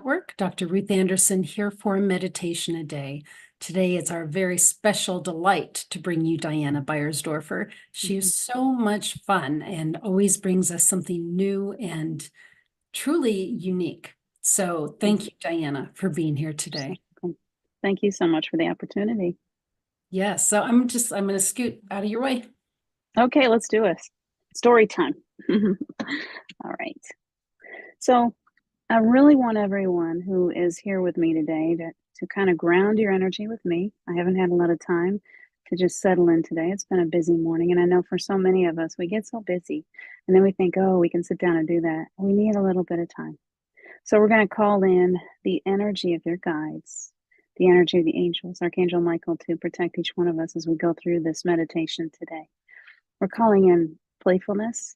Network. Dr. Ruth Anderson here for Meditation a Day. Today it's our very special delight to bring you Diana Beyersdorfer. She is so much fun and always brings us something new and truly unique. So thank you, Diana, for being here today. Thank you so much for the opportunity. Yes, so I'm going to scoot out of your way. Okay, let's do it. Story time. All right. So I really want everyone who is here with me today to kind of ground your energy with me. I haven't had a lot of time to just settle in today. It's been a busy morning, and I know for so many of us, we get so busy, and then we think, oh, we can sit down and do that. We need a little bit of time. So we're going to call in the energy of your guides, the energy of the angels, Archangel Michael, to protect each one of us as we go through this meditation today. We're calling in playfulness.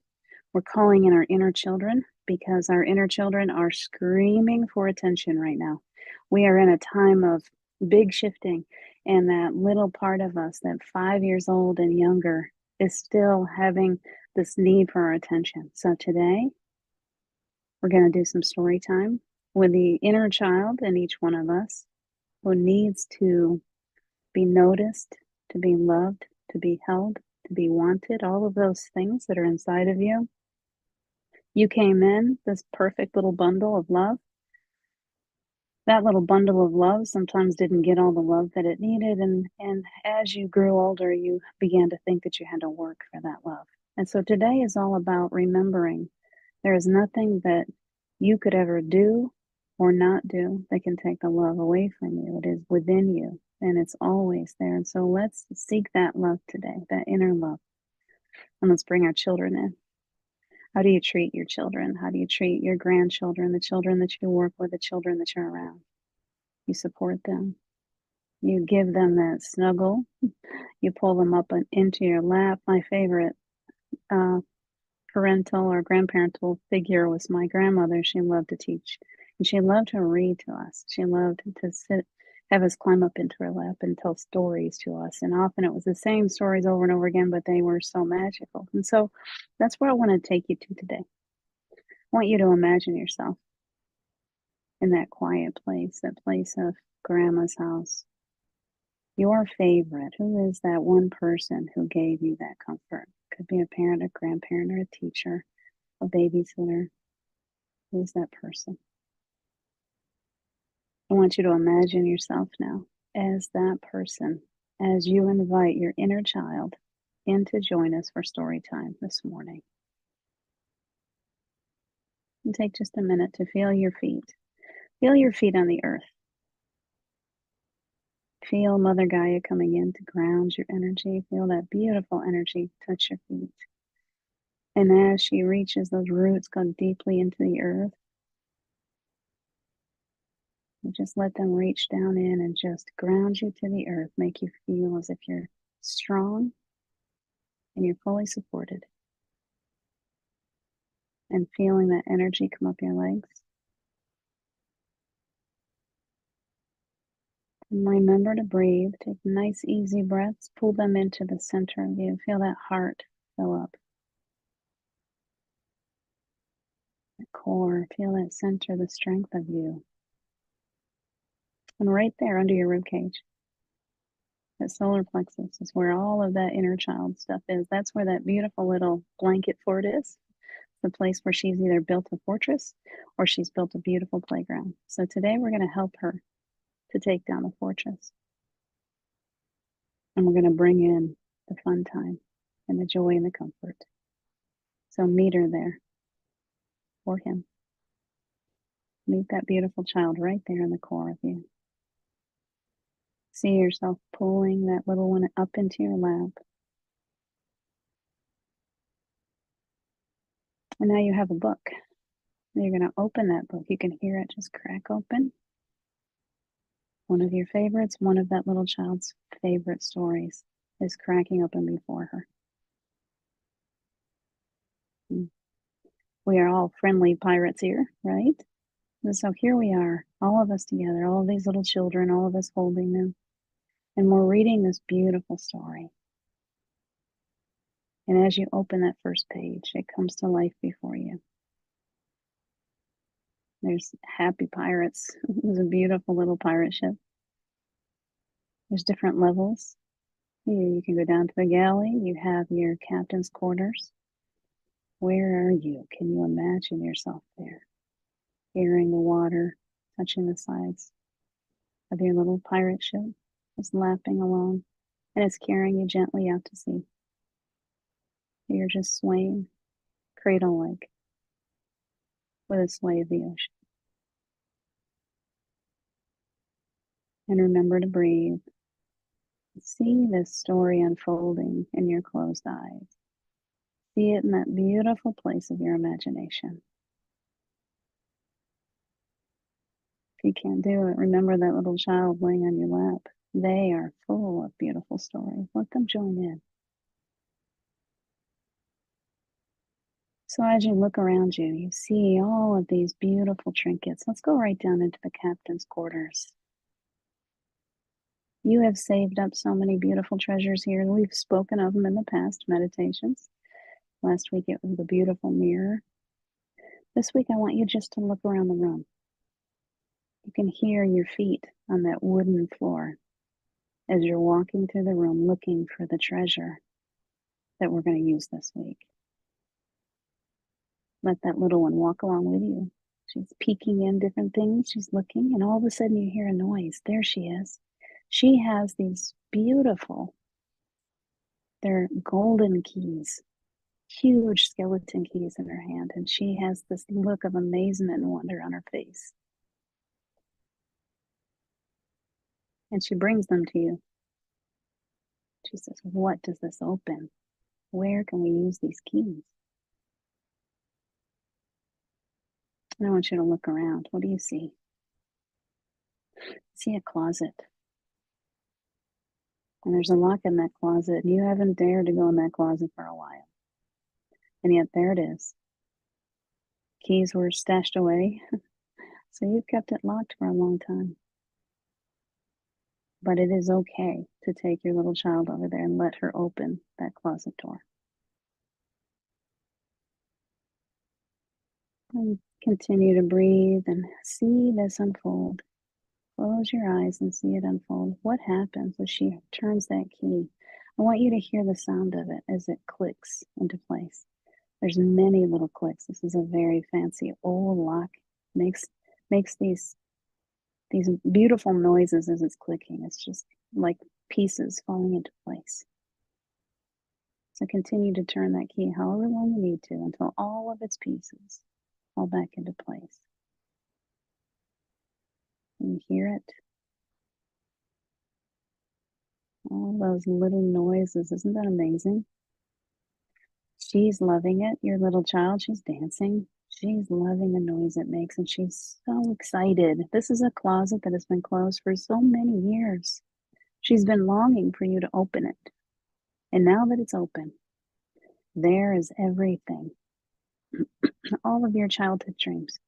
We're calling in our inner children because our inner children are screaming for attention right now. We are in a time of big shifting, and that little part of us, that 5 years old and younger, is still having this need for our attention. So today, we're going to do some story time with the inner child in each one of us who needs to be noticed, to be loved, to be held, to be wanted, all of those things that are inside of you. You came in this perfect little bundle of love. That little bundle of love sometimes didn't get all the love that it needed. And as you grew older, you began to think that you had to work for that love. And so today is all about remembering there is nothing that you could ever do or not do that can take the love away from you. It is within you, and it's always there. And so let's seek that love today, that inner love. And let's bring our children in. How do you treat your children? How do you treat your grandchildren, the children that you work with, the children that you're around? You support them. You give them that snuggle. You pull them up into your lap. My favorite parental or grandparental figure was my grandmother. She loved to teach, and she loved to read to us. She loved to have us climb up into her lap and tell stories to us. And often it was the same stories over and over again, but they were so magical. And so that's where I want to take you to today. I want you to imagine yourself in that quiet place, that place of grandma's house. Your favorite, who is that one person who gave you that comfort? Could be a parent, a grandparent, or a teacher, a babysitter. Who's that person? I want you to imagine yourself now as that person, as you invite your inner child in to join us for story time this morning. And take just a minute to feel your feet. Feel your feet on the earth. Feel Mother Gaia coming in to ground your energy. Feel that beautiful energy touch your feet. And as she reaches, those roots go deeply into the earth. You just let them reach down in and just ground you to the earth, make you feel as if you're strong and you're fully supported. And feeling that energy come up your legs. And remember to breathe. Take nice, easy breaths. Pull them into the center of you. Feel that heart fill up. The core. Feel that center, the strength of you. And right there under your rib cage, that solar plexus is where all of that inner child stuff is. That's where that beautiful little blanket fort is. The place where she's either built a fortress or she's built a beautiful playground. So today we're going to help her to take down the fortress. And we're going to bring in the fun time and the joy and the comfort. So meet her there, or him. Meet that beautiful child right there in the core of you. See yourself pulling that little one up into your lap. And now you have a book. You're going to open that book. You can hear it just crack open. One of your favorites, one of that little child's favorite stories is cracking open before her. We are all friendly pirates here, right? And so here we are, all of us together, all of these little children, all of us holding them. And we're reading this beautiful story. And as you open that first page, it comes to life before you. There's happy pirates. It was a beautiful little pirate ship. There's different levels. You can go down to the galley. You have your captain's quarters. Where are you? Can you imagine yourself there? Hearing the water touching the sides of your little pirate ship, just lapping along, and it's carrying you gently out to sea. You're just swaying, cradle-like, with the sway of the ocean. And remember to breathe. See this story unfolding in your closed eyes. See it in that beautiful place of your imagination. If you can't do it, remember that little child laying on your lap. They are full of beautiful stories. Let them join in. So as you look around you, you see all of these beautiful trinkets. Let's go right down into the captain's quarters. You have saved up so many beautiful treasures here. We've spoken of them in the past meditations. Last week it was the beautiful mirror. This week I want you just to look around the room. You can hear your feet on that wooden floor as you're walking through the room looking for the treasure that we're going to use this week. Let that little one walk along with you. She's peeking in different things. She's looking, and all of a sudden you hear a noise. There she is. She has these beautiful, they're golden keys, huge skeleton keys in her hand, and she has this look of amazement and wonder on her face. And she brings them to you. She says, "What does this open? Where can we use these keys?" And I want you to look around. What do you see? I see a closet. And there's a lock in that closet, and you haven't dared to go in that closet for a while. And yet there it is. Keys were stashed away, so you've kept it locked for a long time. But it is okay to take your little child over there and let her open that closet door. And continue to breathe and see this unfold. Close your eyes and see it unfold. What happens when she turns that key? I want you to hear the sound of it as it clicks into place. There's many little clicks. This is a very fancy old lock. Makes these beautiful noises as it's clicking. It's just like pieces falling into place. So continue to turn that key however long you need to until all of its pieces fall back into place. And you hear it. All those little noises. Isn't that amazing? She's loving it. Your little child, she's dancing. She's loving the noise it makes, and she's so excited. This is a closet that has been closed for so many years. She's been longing for you to open it. And now that it's open, there is everything. All of your childhood dreams.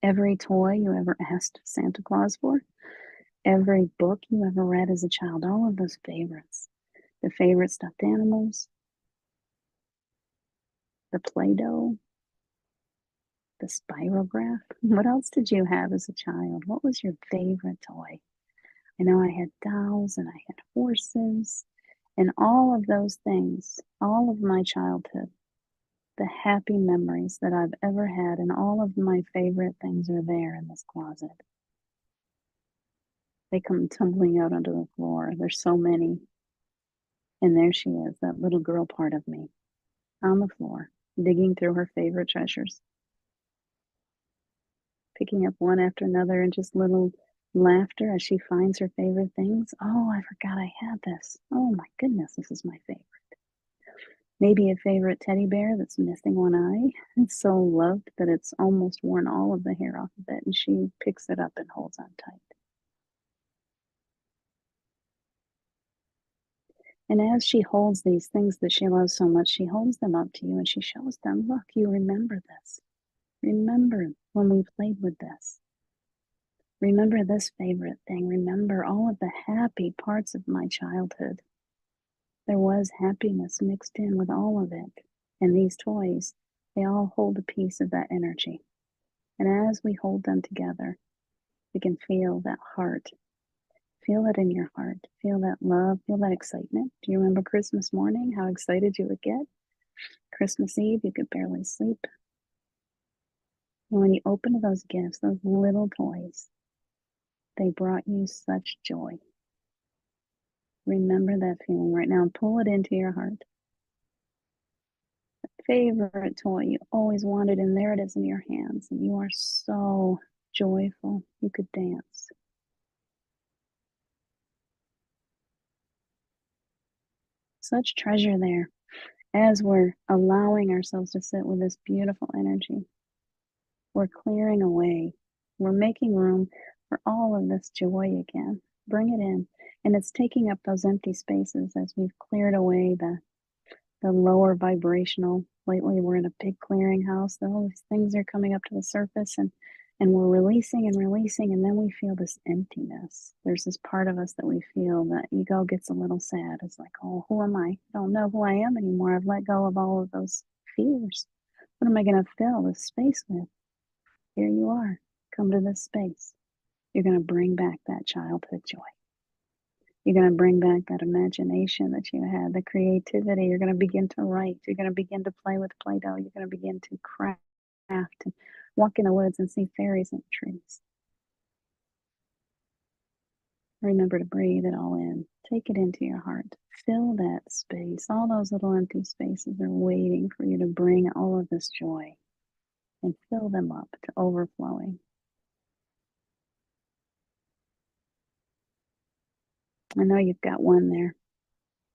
Every toy you ever asked Santa Claus for. Every book you ever read as a child. All of those favorites. The favorite stuffed animals. The Play-Doh. The spirograph. What else did you have as a child? What was your favorite toy? I know I had dolls and I had horses and all of those things, all of my childhood, the happy memories that I've ever had, and all of my favorite things are there in this closet. They come tumbling out onto the floor. There's so many. And there she is, that little girl part of me, on the floor, digging through her favorite treasures, picking up one after another, and just little laughter as she finds her favorite things. Oh, I forgot I had this. Oh my goodness, this is my favorite. Maybe a favorite teddy bear that's missing one eye. It's so loved that it's almost worn all of the hair off of it, and she picks it up and holds on tight. And as she holds these things that she loves so much, she holds them up to you and she shows them, look, you remember this. Remember when we played with this. Remember this favorite thing. Remember all of the happy parts of my childhood. There was happiness mixed in with all of it. And these toys, they all hold a piece of that energy. And as we hold them together, we can feel that heart. Feel it in your heart. Feel that love. Feel that excitement. Do you remember Christmas morning, how excited you would get? Christmas Eve, you could barely sleep. And when you opened those gifts, those little toys, they brought you such joy. Remember that feeling right now and pull it into your heart. Favorite toy you always wanted, and there it is in your hands, and you are so joyful you could dance. Such treasure there as we're allowing ourselves to sit with this beautiful energy. We're clearing away. We're making room for all of this joy again. Bring it in. And it's taking up those empty spaces as we've cleared away the lower vibrational. Lately, we're in a big clearinghouse. All these things are coming up to the surface, and we're releasing and releasing, and then we feel this emptiness. There's this part of us that we feel that ego gets a little sad. It's like, oh, who am I? I don't know who I am anymore. I've let go of all of those fears. What am I going to fill this space with? Here you are. Come to this space. You're going to bring back that childhood joy. You're going to bring back that imagination that you had, the creativity. You're going to begin to write. You're going to begin to play with Play-Doh. You're going to begin to craft and walk in the woods and see fairies in the trees. Remember to breathe it all in. Take it into your heart. Fill that space. All those little empty spaces are waiting for you to bring all of this joy and fill them up to overflowing. I know you've got one there.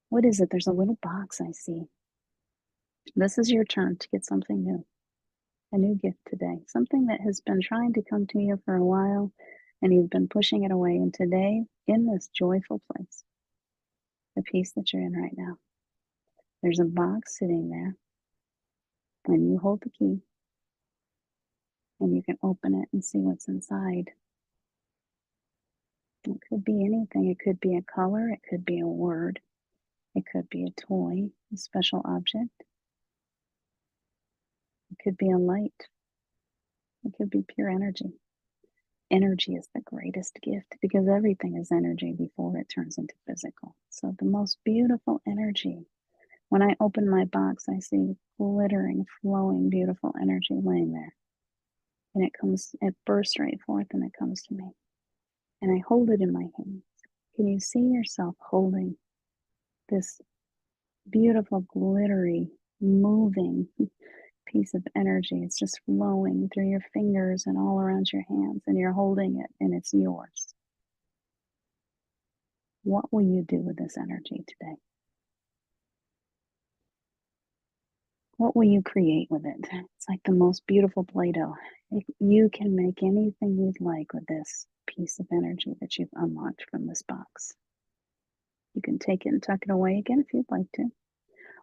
What is it? There's a little box I see. This is your turn to get something new, a new gift today, something that has been trying to come to you for a while and you've been pushing it away. And today, in this joyful place, the peace that you're in right now, there's a box sitting there and you hold the key and you can open it and see what's inside. It could be anything. It could be a color. It could be a word. It could be a toy, a special object. It could be a light. It could be pure energy. Energy is the greatest gift because everything is energy before it turns into physical. So the most beautiful energy. When I open my box, I see glittering, flowing, beautiful energy laying there. And it bursts right forth and it comes to me. And I hold it in my hands. Can you see yourself holding this beautiful, glittery, moving piece of energy? It's just flowing through your fingers and all around your hands, and you're holding it and it's yours. What will you do with this energy today? What will you create with it? It's like the most beautiful Play-Doh. You can make anything you'd like with this piece of energy that you've unlocked from this box. You can take it and tuck it away again if you'd like to,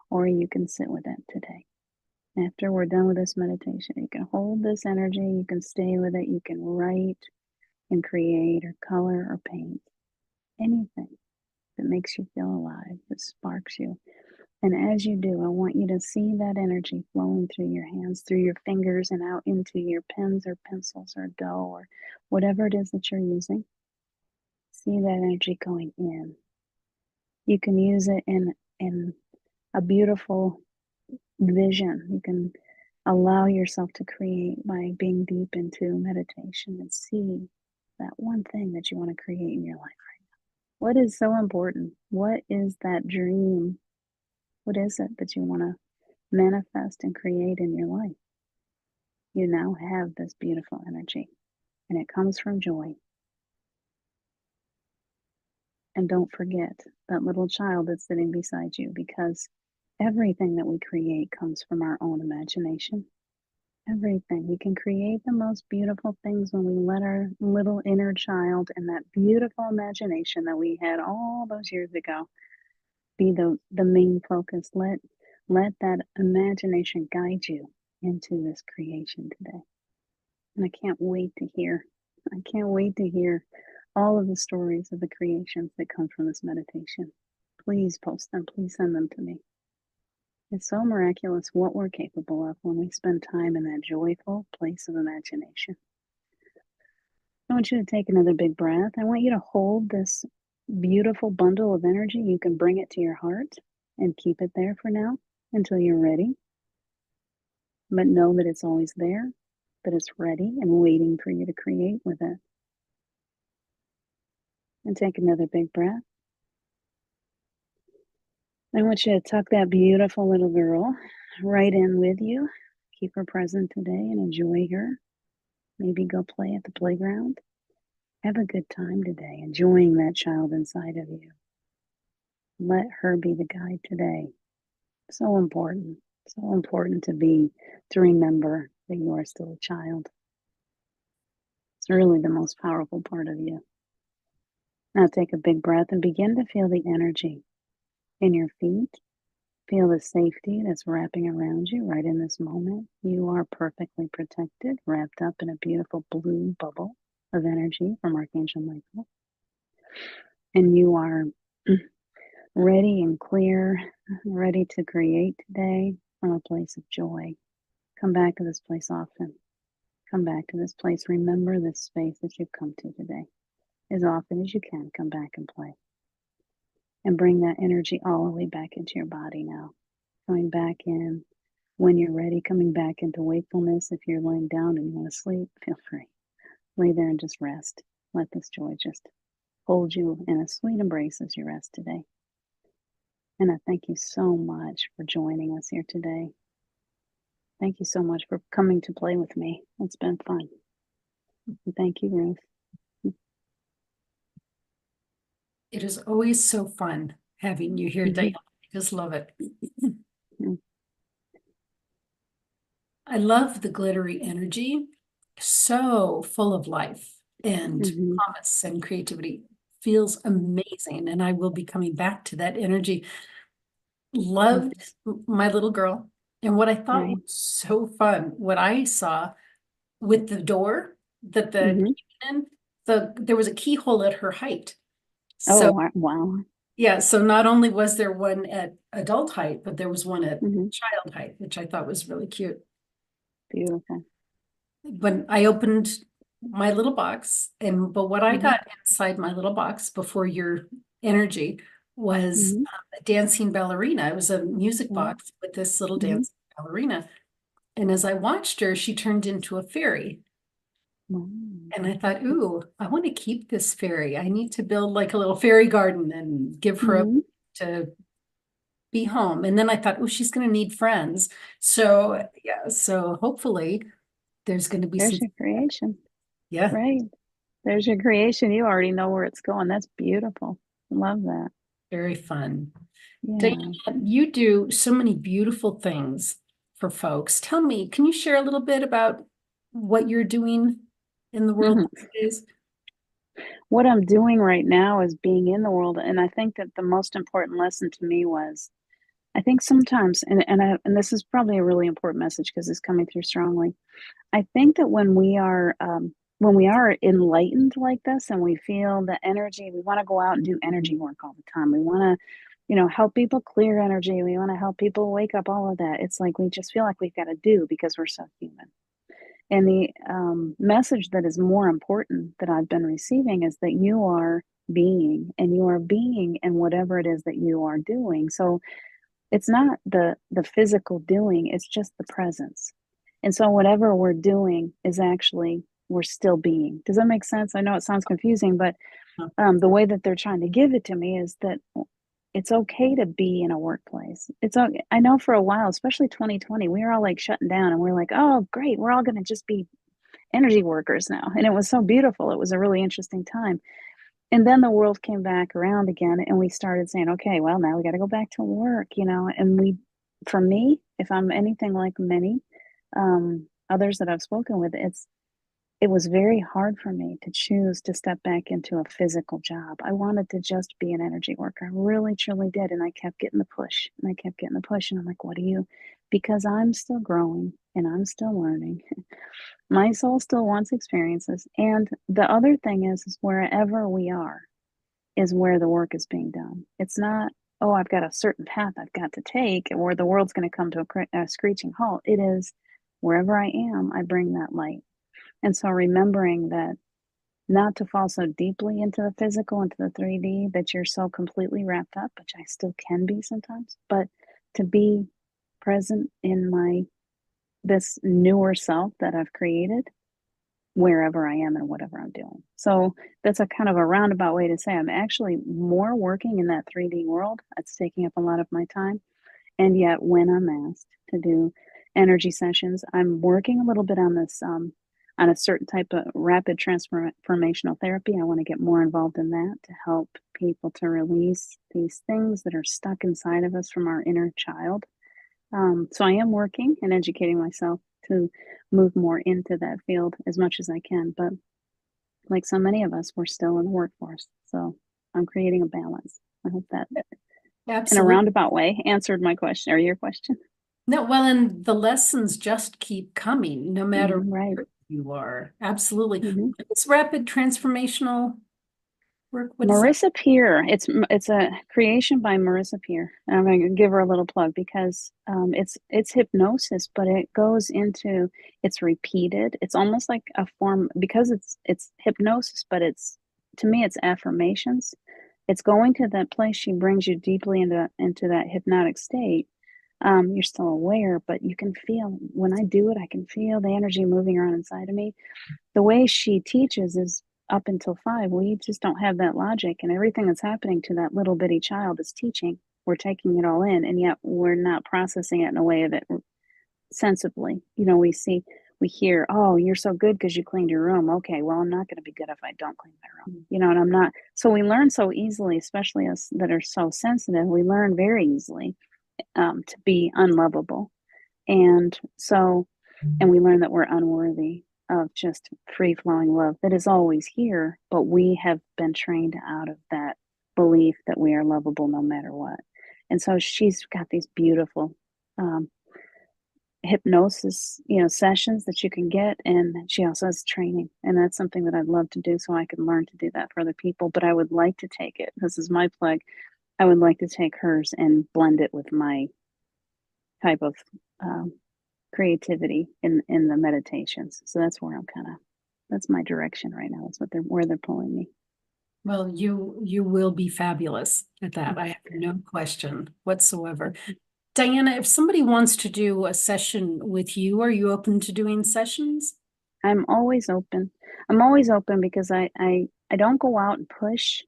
or you can sit with it today. After we're done with this meditation, you can hold this energy, you can stay with it, you can write and create or color or paint. Anything that makes you feel alive, that sparks you. And as you do, I want you to see that energy flowing through your hands, through your fingers, and out into your pens or pencils or dough or whatever it is that you're using. See that energy going in. You can use it in a beautiful vision. You can allow yourself to create by being deep into meditation and see that one thing that you want to create in your life right now. What is so important? What is that dream? What is it that you want to manifest and create in your life? You now have this beautiful energy, and it comes from joy. And don't forget that little child that's sitting beside you, because everything that we create comes from our own imagination. Everything. We can create the most beautiful things when we let our little inner child and that beautiful imagination that we had all those years ago be the main focus. Let that imagination guide you into this creation today. And I can't wait to hear all of the stories of the creations that come from this meditation. Please post them. Please send them to me. It's so miraculous what we're capable of when we spend time in that joyful place of imagination. I want you to take another big breath. I want you to hold this beautiful bundle of energy. You can bring it to your heart and keep it there for now until you're ready. But know that it's always there, that it's ready and waiting for you to create with it. And take another big breath. I want you to tuck that beautiful little girl right in with you. Keep her present today and enjoy her. Maybe go play at the playground. Have a good time today, enjoying that child inside of you. Let her be the guide today. So important. So important to remember that you are still a child. It's really the most powerful part of you. Now take a big breath and begin to feel the energy in your feet. Feel the safety that's wrapping around you right in this moment. You are perfectly protected, wrapped up in a beautiful blue bubble of energy from Archangel Michael. And you are ready and clear, ready to create today from a place of joy. Come back to this place often. Come back to this place. Remember this space that you've come to today. As often as you can, come back and play. And bring that energy all the way back into your body now. Coming back in when you're ready, coming back into wakefulness. If you're laying down and you want to sleep, feel free. Lay there and just rest. Let this joy just hold you in a sweet embrace as you rest today. And I thank you so much for joining us here today. Thank you so much for coming to play with me. It's been fun. And thank you, Ruth. It is always so fun having you here, Diana. I just love it. I love the glittery energy, so full of life and promise and creativity. Feels amazing. And I will be coming back to that energy. Loved my little girl. And what I thought was so fun, what I saw with the door that there was a keyhole at her height. So wow. yeah, so not only was there one at adult height, but there was one at child height, which I thought was really cute. Beautiful. When I opened my little box, but what I got inside my little box before your energy was a dancing ballerina. It was a music box with this little dancing ballerina. And as I watched her, she turned into a fairy. And I thought, ooh, I want to keep this fairy. I need to build like a little fairy garden and give her to be home. And then I thought, oh, she's going to need friends. So yeah, so hopefully there's going to be There's your creation. Yeah. Right. There's your creation. You already know where it's going. That's beautiful. Love that. Very fun. Yeah. Diana, you do so many beautiful things for folks. Tell me, can you share a little bit about what you're doing in the world these days? What I'm doing right now is being in the world. And I think that the most important lesson to me was, I think sometimes, and this is probably a really important message because it's coming through strongly. I think that when we are enlightened like this and we feel the energy, we want to go out and do energy work all the time. We want to, help people clear energy. We want to help people wake up, all of that. It's like we just feel like we've got to do because we're so human. And the message that is more important that I've been receiving is that you are being, and you are being in whatever it is that you are doing. So it's not the physical doing, it's just the presence. And so whatever we're doing is actually, we're still being. Does that make sense? I know it sounds confusing, but the way that they're trying to give it to me is that it's okay to be in a workplace. It's okay. I know for a while, especially 2020, we were all like shutting down and we're like, oh, great, we're all going to just be energy workers now. And it was so beautiful. It was a really interesting time. And then the world came back around again and we started saying, okay, well, now we got to go back to work, and for me, if I'm anything like many others that I've spoken with, it was very hard for me to choose to step back into a physical job. I wanted to just be an energy worker. I really, truly did. And I kept getting the push and I kept getting the push. And I'm like, because I'm still growing and I'm still learning. My soul still wants experiences. And the other thing is wherever we are is where the work is being done. It's not oh, I've got a certain path I've got to take, or the world's going to come to a screeching halt. It is wherever I am, I bring that light. And so remembering that not to fall so deeply into the physical, into the 3D, that you're so completely wrapped up, which I still can be sometimes, but to be present in this newer self that I've created wherever I am and whatever I'm doing. So that's a kind of a roundabout way to say I'm actually more working in that 3D world. It's taking up a lot of my time. And yet when I'm asked to do energy sessions, I'm working a little bit on this, on a certain type of rapid transformational therapy. I want to get more involved in that to help people to release these things that are stuck inside of us from our inner child. So I am working and educating myself to move more into that field as much as I can. But like so many of us, we're still in the workforce. So I'm creating a balance. I hope that in a Absolutely. roundabout way answered my question or your question. No, well, and the lessons just keep coming, no matter Right. where you are. Absolutely. Mm-hmm. What is rapid transformational work? What is that? Marissa Peer. It's a creation by Marissa Peer. And I'm going to give her a little plug because it's hypnosis, but it goes into, it's repeated. It's almost like a form, because it's hypnosis, but it's, to me, it's affirmations. It's going to that place. She brings you deeply into that hypnotic state. You're still aware, but you can feel, when I do it, I can feel the energy moving around inside of me. The way she teaches is up until 5, we just don't have that logic, and everything that's happening to that little bitty child is teaching. We're taking it all in, and yet we're not processing it in a way that sensibly. We hear, oh, you're so good because you cleaned your room. Okay, well, I'm not going to be good if I don't clean my room. And I'm not. So we learn so easily, especially us that are so sensitive. We learn very easily to be unlovable, and we learn that we're unworthy of just free-flowing love that is always here, but we have been trained out of that belief that we are lovable no matter what. And so she's got these beautiful hypnosis, sessions that you can get, and she also has training, and that's something that I'd love to do so I can learn to do that for other people. But I would like to take it. This is my plug. I would like to take hers and blend it with my type of creativity in the meditations. So that's where that's my direction right now. That's where they're pulling me. Well, you will be fabulous at that. I have no question whatsoever. Diana, if somebody wants to do a session with you, are you open to doing sessions? I'm always open. I'm always open because I don't go out and push,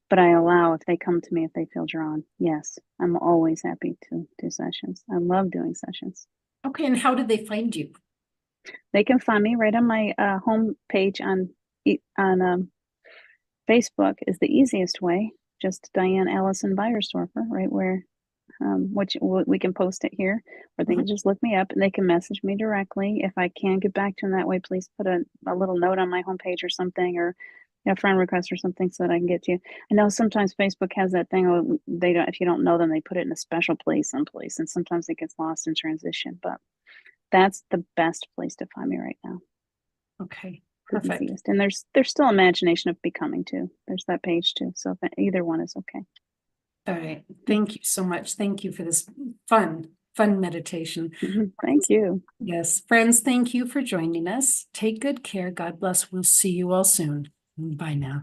but I allow if they come to me, if they feel drawn. Yes, I'm always happy to do sessions. I love doing sessions. Okay, and how did they find you? They can find me right on my home page on Facebook is the easiest way. Just Diane Allison Beyersdorfer, right where which we can post it here, or they can just look me up and they can message me directly. If I can't get back to them that way, please put a little note on my homepage or something, or a friend request or something so that I can get to you. I know sometimes Facebook has that thing, they don't, if you don't know them, they put it in a special place someplace, and sometimes it gets lost in transition, but that's the best place to find me right now. Okay, The perfect. easiest. And there's still imagination of becoming too. There's that page too. So if either one is okay. All right. Thank you so much. Thank you for this fun meditation. Thank you. Yes, friends, thank you for joining us. Take good care. God bless. We'll see you all soon. Bye now.